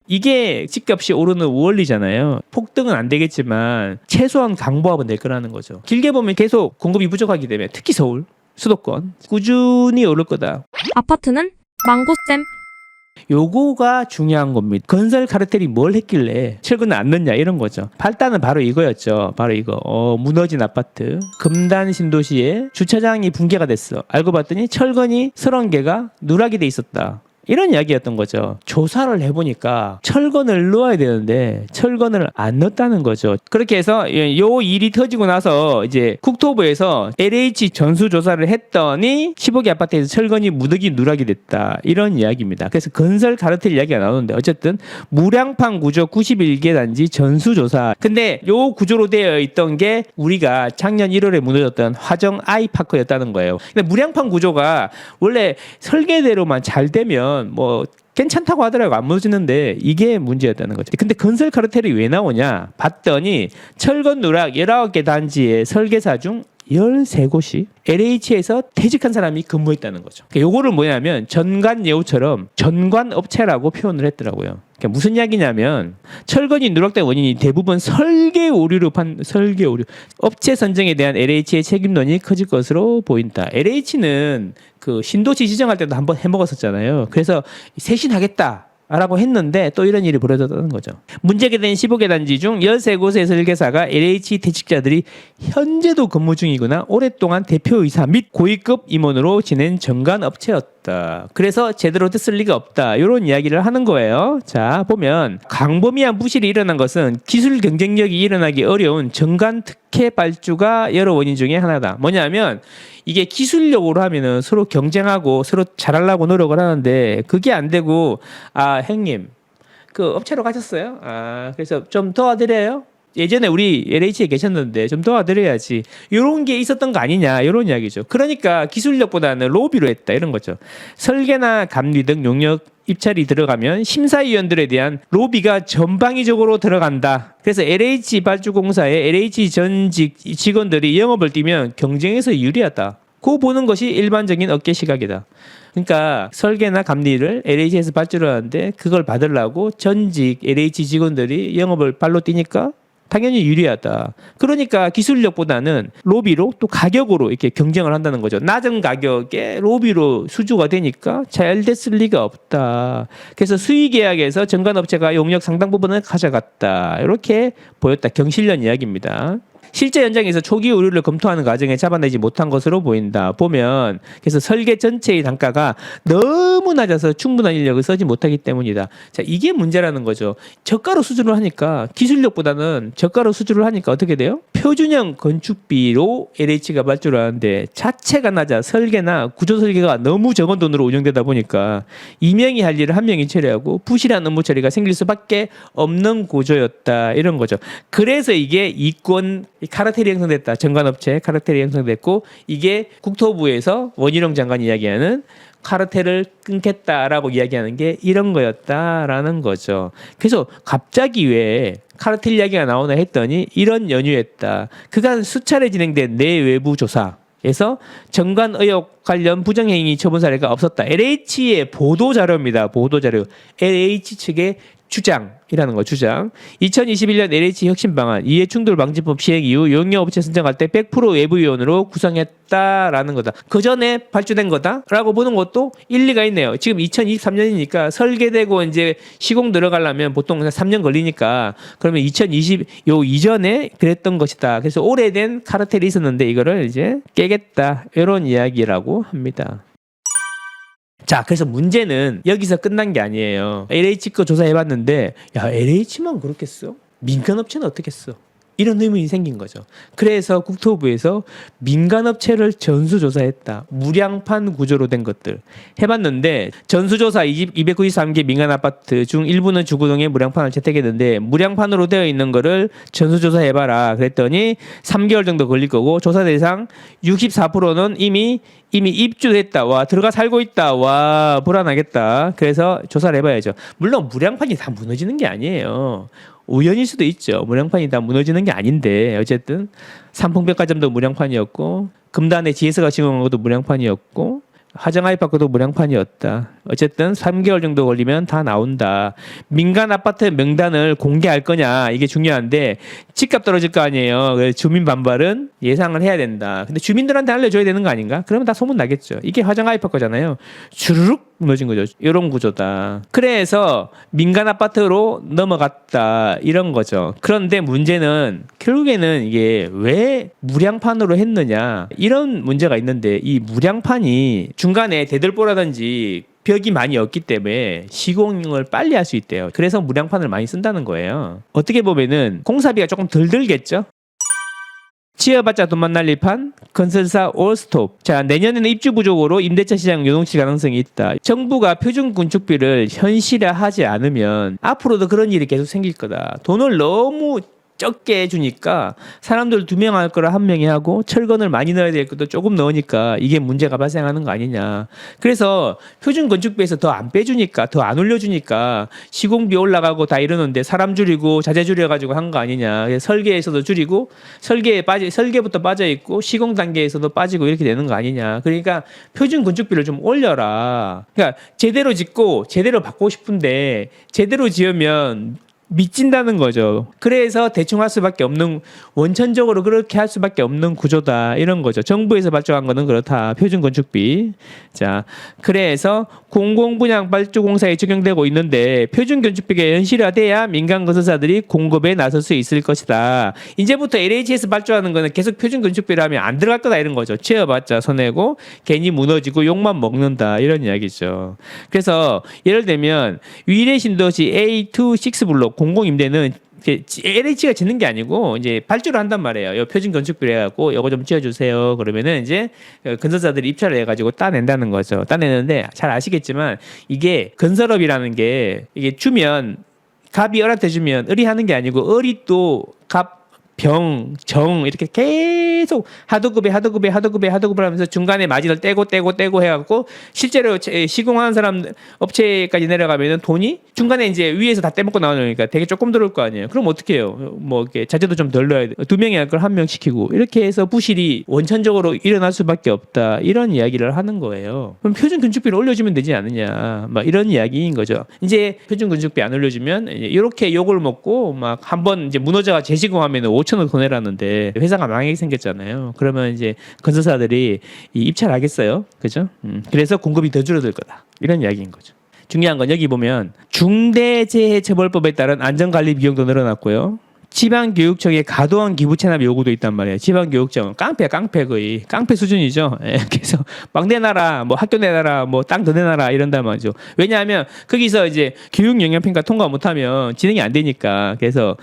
이게 집값이 오르는 원리잖아요. 폭등은 안 되겠지만 최소한 강보합은 될 거라는 거죠. 길게 보면 계속 공급이 부족하기 때문에 특히 서울, 수도권 꾸준히 오를 거다. 아파트는 망고쌤. 요거가 중요한 겁니다. 건설 카르텔이 뭘 했길래 철근을 안 넣냐 이런 거죠. 발단은 바로 이거였죠. 바로 이거. 무너진 아파트. 금단 신도시에 주차장이 붕괴가 됐어. 알고 봤더니 철근이 30개가 누락이 돼 있었다. 이런 이야기였던 거죠. 조사를 해보니까 철근을 넣어야 되는데 철근을 안 넣었다는 거죠. 그렇게 해서 요 일이 터지고 나서 이제 국토부에서 LH 전수조사를 했더니 15개 아파트에서 철근이 무더기 누락이 됐다. 이런 이야기입니다. 그래서 건설 카르텔 이야기가 나오는데 어쨌든 무량판 구조 91개 단지 전수조사. 근데 요 구조로 되어 있던 게 우리가 작년 1월에 무너졌던 화정 아이파크였다는 거예요. 근데 무량판 구조가 원래 설계대로만 잘 되면 뭐 괜찮다고 하더라고. 안 무너지는데 이게 문제였다는 거죠. 근데 건설 카르텔이 왜 나오냐 봤더니 철근 누락 19개 단지의 설계사 중 13곳이 LH에서 퇴직한 사람이 근무했다는 거죠. 그러니까 요거를 뭐냐면 전관예우처럼 전관업체라고 표현을 했더라고요. 그러니까 무슨 이야기냐면 철근이 누락된 원인이 대부분 설계 오류로 설계 오류. 업체 선정에 대한 LH의 책임론이 커질 것으로 보인다. LH는 그 신도시 지정할 때도 한번 해먹었었잖아요. 그래서 쇄신하겠다. 라고 했는데 또 이런 일이 벌어졌다는 거죠. 문제가 된 15개 단지 중 13곳의 설계사가 LH 퇴직자들이 현재도 근무 중이거나 오랫동안 대표이사 및 고위급 임원으로 지낸 전관업체였다. 그래서 제대로 됐을 리가 없다. 이런 이야기를 하는 거예요. 자, 보면 광범위한 부실이 일어난 것은 기술 경쟁력이 일어나기 어려운 전관 특혜 발주가 여러 원인 중에 하나다. 뭐냐면 이게 기술력으로 하면은 서로 경쟁하고 서로 잘하려고 노력을 하는데 그게 안 되고 형님 그 업체로 가셨어요? 그래서 좀 도와드려요? 예전에 우리 LH에 계셨는데 좀 도와드려야지. 이런 게 있었던 거 아니냐 이런 이야기죠. 그러니까 기술력보다는 로비로 했다 이런 거죠. 설계나 감리 등 용역 입찰이 들어가면 심사위원들에 대한 로비가 전방위적으로 들어간다. 그래서 LH 발주공사의 LH 전직 직원들이 영업을 뛰면 경쟁에서 유리하다. 그거 보는 것이 일반적인 업계 시각이다. 그러니까 설계나 감리를 LH에서 발주를 하는데 그걸 받으려고 전직 LH 직원들이 영업을 발로 뛰니까 당연히 유리하다. 그러니까 기술력보다는 로비로 또 가격으로 이렇게 경쟁을 한다는 거죠. 낮은 가격에 로비로 수주가 되니까 잘 됐을 리가 없다. 그래서 수의계약에서 전관업체가 용역 상당 부분을 가져갔다. 이렇게 보였다. 경실련 이야기입니다. 실제 현장에서 초기 오류를 검토하는 과정에 잡아내지 못한 것으로 보인다. 보면 그래서 설계 전체의 단가가 너무 낮아서 충분한 인력을 쓰지 못하기 때문이다. 자, 이게 문제라는 거죠. 저가로 수주를 하니까 기술력보다는 저가로 수주를 하니까 어떻게 돼요? 표준형 건축비로 LH가 발주를 하는데 자체가 낮아 설계나 구조 설계가 너무 적은 돈으로 운영되다 보니까 2명이 할 일을 1명이 처리하고 부실한 업무 처리가 생길 수밖에 없는 구조였다. 이런 거죠. 그래서 이게 이권 카르텔이 형성됐다. 전관업체 카르텔이 형성됐고 이게 국토부에서 원희룡 장관이 이야기하는 카르텔을 끊겠다라고 이야기하는 게 이런 거였다라는 거죠. 그래서 갑자기 왜 카르텔 이야기가 나오나 했더니 이런 연유였다. 그간 수차례 진행된 내외부 조사에서 전관 의혹 관련 부정행위 처분 사례가 없었다. LH의 보도자료입니다. 보도자료. LH 측의 주장이라는 거, 주장. 2021년 LH 혁신방안 이해충돌 방지법 시행 이후 용역업체 선정할 때 100% 외부위원으로 구성했다라는 거다. 그 전에 발주된 거다라고 보는 것도 일리가 있네요. 지금 2023년이니까 설계되고 이제 시공 들어가려면 보통 3년 걸리니까 그러면 2020 요 이전에 그랬던 것이다. 그래서 오래된 카르텔이 있었는데 이거를 이제 깨겠다. 이런 이야기라고 합니다. 자, 그래서 문제는 여기서 끝난 게 아니에요. LH 거 조사해봤는데 야, LH만 그렇겠어? 민간업체는 어떻겠어? 이런 의문이 생긴 거죠. 그래서 국토부에서 민간업체를 전수조사했다. 무량판 구조로 된 것들 해봤는데 전수조사 293개 민간아파트 중 일부는 주구동에 무량판을 채택했는데 무량판으로 되어 있는 거를 전수조사해봐라. 그랬더니 3개월 정도 걸릴 거고 조사 대상 64%는 이미 입주했다. 와, 들어가 살고 있다. 와, 불안하겠다. 그래서 조사를 해봐야죠. 물론 무량판이 다 무너지는 게 아니에요. 우연일 수도 있죠. 무량판이 다 무너지는 게 아닌데 어쨌든 삼풍백화점도 무량판이었고 금단의 GS가 지정한 것도 무량판이었고 하정 아이파크도 무량판이었다. 어쨌든 3개월 정도 걸리면 다 나온다. 민간 아파트 명단을 공개할 거냐 이게 중요한데 집값 떨어질 거 아니에요. 그래서 주민 반발은 예상을 해야 된다. 근데 주민들한테 알려줘야 되는 거 아닌가? 그러면 다 소문 나겠죠. 이게 하정 아이파크잖아요. 주르륵 무너진 거죠. 이런 구조다. 그래서 민간 아파트로 넘어갔다 이런 거죠. 그런데 문제는 결국에는 이게 왜 무량판으로 했느냐 이런 문제가 있는데 이 무량판이 중간에 대들보라든지 벽이 많이 없기 때문에 시공을 빨리 할 수 있대요. 그래서 무량판을 많이 쓴다는 거예요. 어떻게 보면은 공사비가 조금 덜 들겠죠? 지어봤자 돈만 날릴 판 건설사 올스톱. 자, 내년에는 입주 부족으로 임대차 시장 요동칠 가능성이 있다. 정부가 표준 건축비를 현실화하지 않으면 앞으로도 그런 일이 계속 생길 거다. 돈을 너무 적게 해주니까 사람들 2명 할 거를 1명이 하고 철건을 많이 넣어야 될 것도 조금 넣으니까 이게 문제가 발생하는 거 아니냐. 그래서 표준 건축비에서 더 안 빼주니까 더 안 올려주니까 시공비 올라가고 다 이러는데 사람 줄이고 자재 줄여가지고 한 거 아니냐. 그래서 설계에서도 줄이고 설계부터 빠져 있고 시공 단계에서도 빠지고 이렇게 되는 거 아니냐. 그러니까 표준 건축비를 좀 올려라. 그러니까 제대로 짓고 제대로 받고 싶은데 제대로 지으면 미친다는 거죠. 그래서 대충 할 수밖에 없는 원천적으로 그렇게 할 수밖에 없는 구조다 이런 거죠. 정부에서 발주한 거는 그렇다. 표준 건축비. 자, 그래서 공공분양 발주공사에 적용되고 있는데 표준 건축비가 현실화돼야 민간 건설사들이 공급에 나설 수 있을 것이다. 이제부터 LH에서 발주하는 거는 계속 표준 건축비를 하면 안 들어갈 거다 이런 거죠. 지어봤자 손해고 괜히 무너지고 욕만 먹는다 이런 이야기죠. 그래서 예를 들면 위례 신도시 A2 6블록 공공임대는 LH가 짓는 게 아니고 이제 발주를 한단 말이에요. 요 표준 건축비를 해갖고 요거 좀 지어주세요. 그러면은 이제 건설사들이 입찰을 해가지고 따낸다는 거죠. 따내는데 잘 아시겠지만 이게 건설업이라는 게 이게 주면 갑이 을한테 주면 을이 하는 게 아니고 을이 또 갑 병, 정 이렇게 계속 하도급에 하면서 중간에 마진을 떼고 해갖고 실제로 시공하는 사람 업체까지 내려가면은 돈이 중간에 이제 위에서 다 떼먹고 나오니까 되게 조금 들어올 거 아니에요. 그럼 어떻게 해요? 뭐 이렇게 자재도 좀 덜 넣어야 돼. 2명이 할 걸 1명 시키고 이렇게 해서 부실이 원천적으로 일어날 수밖에 없다. 이런 이야기를 하는 거예요. 그럼 표준 건축비를 올려주면 되지 않느냐. 막 이런 이야기인 거죠. 이제 표준 건축비 안 올려주면 이렇게 욕을 먹고 막 한번 이제 무너져가 재시공하면은 5천억 더 내라는데 회사가 망하게 생겼잖아요. 그러면 이제 건설사들이 입찰하겠어요. 그죠? 그래서 공급이 더 줄어들 거다. 이런 이야기인 거죠. 중요한 건 여기 보면 중대재해처벌법에 따른 안전관리 비용도 늘어났고요. 지방교육청의 과도한 기부 체납 요구도 있단 말이에요. 지방교육청 깡패야 깡패 거의 깡패 수준이죠. 예, 그래서 막 내놔라, 뭐 학교 내놔라, 뭐 땅 더 내놔라 이런단 말이죠. 왜냐하면 거기서 이제 교육 영역 평가 통과 못하면 진행이 안 되니까 그래서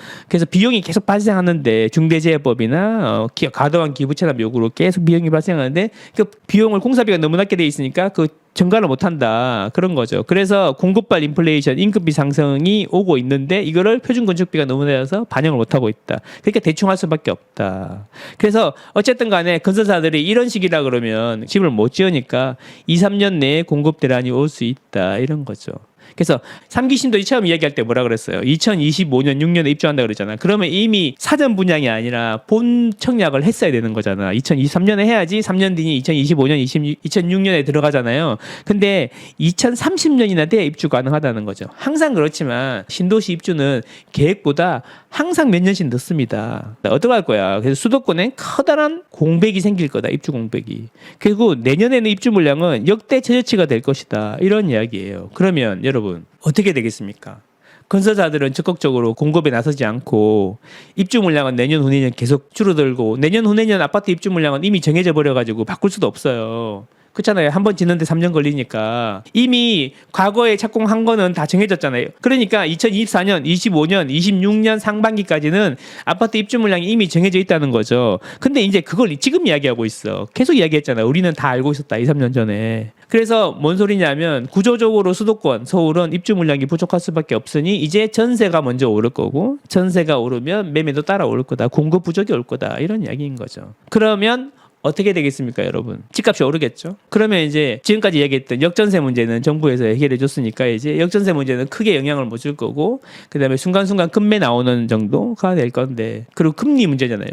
비용이 계속 발생하는데 중대재해법이나 과도한 기부 체납 요구로 계속 비용이 발생하는데 그 비용을 공사비가 너무 낮게 돼 있으니까 그 전가를 못한다 그런 거죠. 그래서 공급발 인플레이션 임금비 상승이 오고 있는데 이거를 표준 건축비가 너무 낮아서 반영을 못하고 있다. 그러니까 대충 할 수밖에 없다. 그래서 어쨌든 간에 건설사들이 이런 식이라 그러면 집을 못 지으니까 2, 3년 내에 공급 대란이 올 수 있다 이런 거죠. 그래서 3기 신도시 처음 이야기할 때 뭐라 그랬어요? 2025년 6년에 입주한다 그랬잖아. 그러면 이미 사전 분양이 아니라 본 청약을 했어야 되는 거잖아. 2023년에 해야지 3년 뒤니 2025년, 2026년에 들어가잖아요. 근데 2030년이나 돼야 입주 가능하다는 거죠. 항상 그렇지만 신도시 입주는 계획보다 항상 몇 년씩 늦습니다. 어떻게 할 거야? 그래서 수도권엔 커다란 공백이 생길 거다. 입주 공백이. 그리고 내년에는 입주 물량은 역대 최저치가 될 것이다. 이런 이야기예요. 그러면 여러분 어떻게 되겠습니까? 건설사들은 적극적으로 공급에 나서지 않고 입주 물량은 내년 후내년 계속 줄어들고 내년 후내년 아파트 입주 물량은 이미 정해져 버려가지고 바꿀 수도 없어요. 그렇잖아요. 한 번 짓는데 3년 걸리니까 이미 과거에 착공한 거는 다 정해졌잖아요. 그러니까 2024년, 25년, 26년 상반기까지는 아파트 입주 물량이 이미 정해져 있다는 거죠. 근데 이제 그걸 지금 이야기하고 있어. 계속 이야기했잖아요. 우리는 다 알고 있었다. 2, 3년 전에. 그래서 뭔 소리냐면 구조적으로 수도권, 서울은 입주 물량이 부족할 수밖에 없으니 이제 전세가 먼저 오를 거고 전세가 오르면 매매도 따라 오를 거다. 공급 부족이 올 거다. 이런 이야기인 거죠. 그러면 어떻게 되겠습니까, 여러분? 집값이 오르겠죠. 그러면 이제 지금까지 얘기했던 역전세 문제는 정부에서 해결해 줬으니까 이제 역전세 문제는 크게 영향을 못 줄 거고, 그다음에 순간순간 금매 나오는 정도가 될 건데, 그리고 금리 문제잖아요.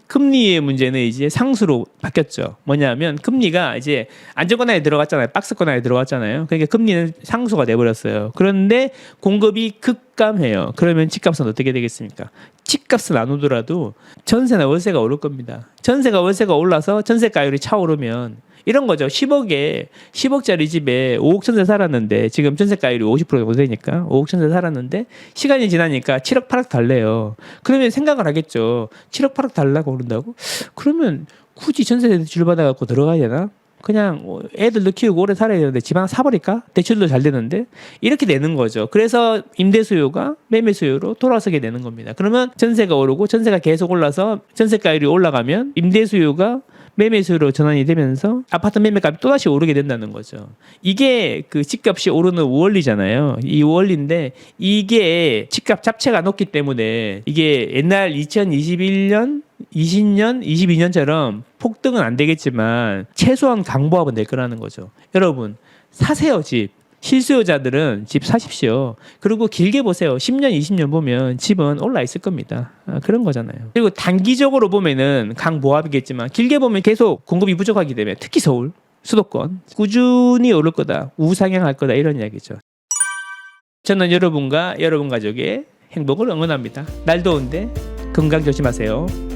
금리의 문제는 이제 상수로 바뀌었죠. 뭐냐면 금리가 이제 안정권화에 들어갔잖아요. 박스권화에 들어갔잖아요. 그러니까 금리는 상수가 돼버렸어요. 그런데 공급이 급감해요. 그러면 집값은 어떻게 되겠습니까? 집값은 안 오더라도 전세나 월세가 오를 겁니다. 전세가 월세가 올라서 전세가율이 차오르면 이런 거죠. 10억짜리 집에 5억 전세 살았는데 지금 전세가율이 50% 정도 되니까 5억 전세 살았는데 시간이 지나니까 7억 8억 달래요. 그러면 생각을 하겠죠. 7억 8억 달라고 그런다고? 그러면 굳이 전세 줄 받아갖고 들어가야 되나? 그냥 애들도 키우고 오래 살아야 되는데 집 하나 사버릴까? 대출도 잘 되는데 이렇게 되는 거죠. 그래서 임대 수요가 매매 수요로 돌아서게 되는 겁니다. 그러면 전세가 오르고 전세가 계속 올라서 전세가율이 올라가면 임대 수요가 매매 수요로 전환이 되면서 아파트 매매값이 또다시 오르게 된다는 거죠. 이게 그 집값이 오르는 원리잖아요. 이 원리인데 이게 집값 자체가 높기 때문에 이게 옛날 2021년 20년, 22년처럼 폭등은 안 되겠지만 최소한 강보합은 될 거라는 거죠. 여러분 사세요 집. 실수요자들은 집 사십시오. 그리고 길게 보세요. 10년, 20년 보면 집은 올라 있을 겁니다. 그런 거잖아요. 그리고 단기적으로 보면은 강보합이겠지만 길게 보면 계속 공급이 부족하기 때문에 특히 서울, 수도권 꾸준히 오를 거다. 우상향할 거다. 이런 이야기죠. 저는 여러분과 여러분 가족의 행복을 응원합니다. 날 더운데 건강 조심하세요.